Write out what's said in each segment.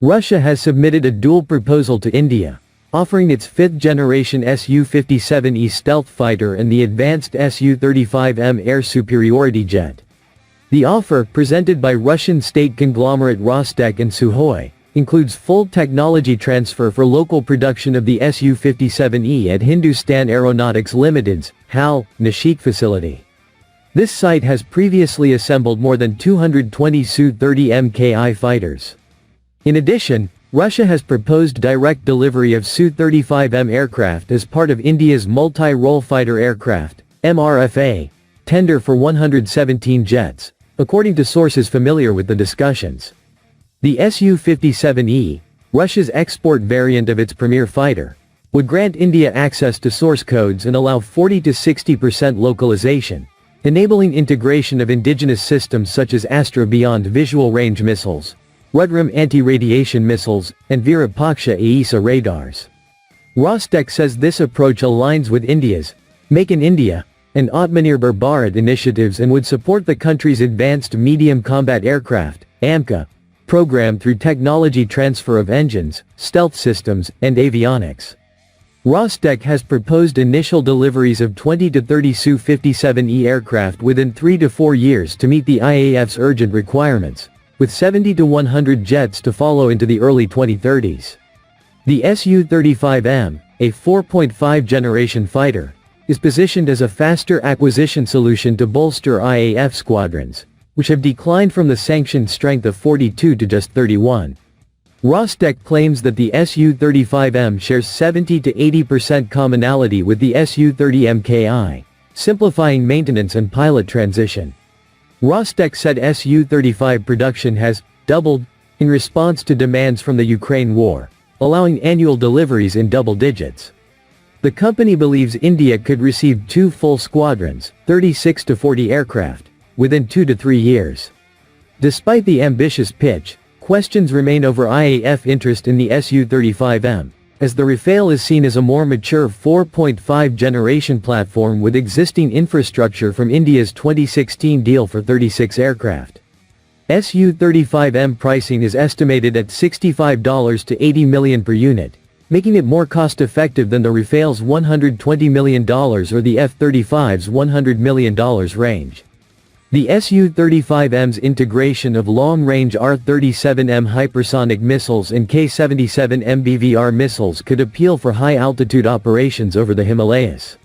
Russia has submitted a dual proposal to India, offering its fifth-generation Su-57E stealth fighter and the advanced Su-35M air superiority jet. The offer, presented by Russian state conglomerate Rostec and Sukhoi, includes full technology transfer for local production of the Su-57E at Hindustan Aeronautics Limited's HAL, Nashik facility. This site has previously assembled more than 220 Su-30M fighters. In addition, Russia has proposed direct delivery of Su-35M aircraft as part of India's multi-role fighter aircraft (MRFA) tender for 117 jets, according to sources familiar with the discussions. The Su-57E, Russia's export variant of its premier fighter, would grant India access to source codes and allow 40 to 60% localization, enabling integration of indigenous systems such as Astra beyond visual range missiles, Rudram anti-radiation missiles, and Virupaksha AESA radars. Rostec says this approach aligns with India's Make in India and Atmanirbhar Bharat initiatives and would support the country's Advanced Medium Combat Aircraft (AMCA) program through technology transfer of engines, stealth systems, and avionics. Rostec has proposed initial deliveries of 20 to 30 Su-57E aircraft within 3 to 4 years to meet the IAF's urgent requirements, with 70 to 100 jets to follow into the early 2030s. The Su-35M, a 4.5 generation fighter, is positioned as a faster acquisition solution to bolster IAF squadrons, which have declined from the sanctioned strength of 42 to just 31. Rostec claims that the Su-35M shares 70 to 80% commonality with the Su-30M, simplifying maintenance and pilot transition. Rostec said Su-35 production has doubled in response to demands from the Ukraine war, allowing annual deliveries in double digits. The company believes India could receive 2 full squadrons, 36 to 40 aircraft, within 2 to 3 years. Despite the ambitious pitch, questions remain over IAF interest in the Su-35M, as the Rafale is seen as a more mature 4.5 generation platform with existing infrastructure from India's 2016 deal for 36 aircraft. Su-35M pricing is estimated at $65 to $80 million per unit, making it more cost-effective than the Rafale's $120 million or the F-35's $100 million range. The Su-35M's integration of long-range R-37M hypersonic missiles and K-77M BVR missiles could appeal for high-altitude operations over the Himalayas.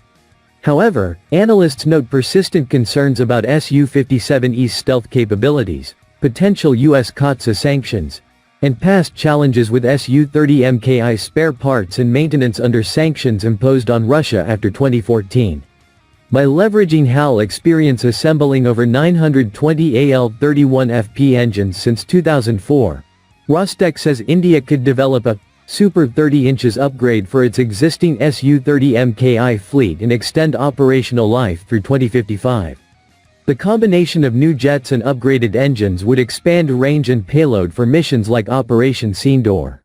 However, analysts note persistent concerns about Su-57E's stealth capabilities, potential U.S. COTSA sanctions, and past challenges with Su-30M spare parts and maintenance under sanctions imposed on Russia after 2014. By leveraging HAL experience assembling over 920 AL-31FP engines since 2004, Rostec says India could develop a Super 30 inches upgrade for its existing Su-30M fleet and extend operational life through 2055. The combination of new jets and upgraded engines would expand range and payload for missions like Operation Sindoor.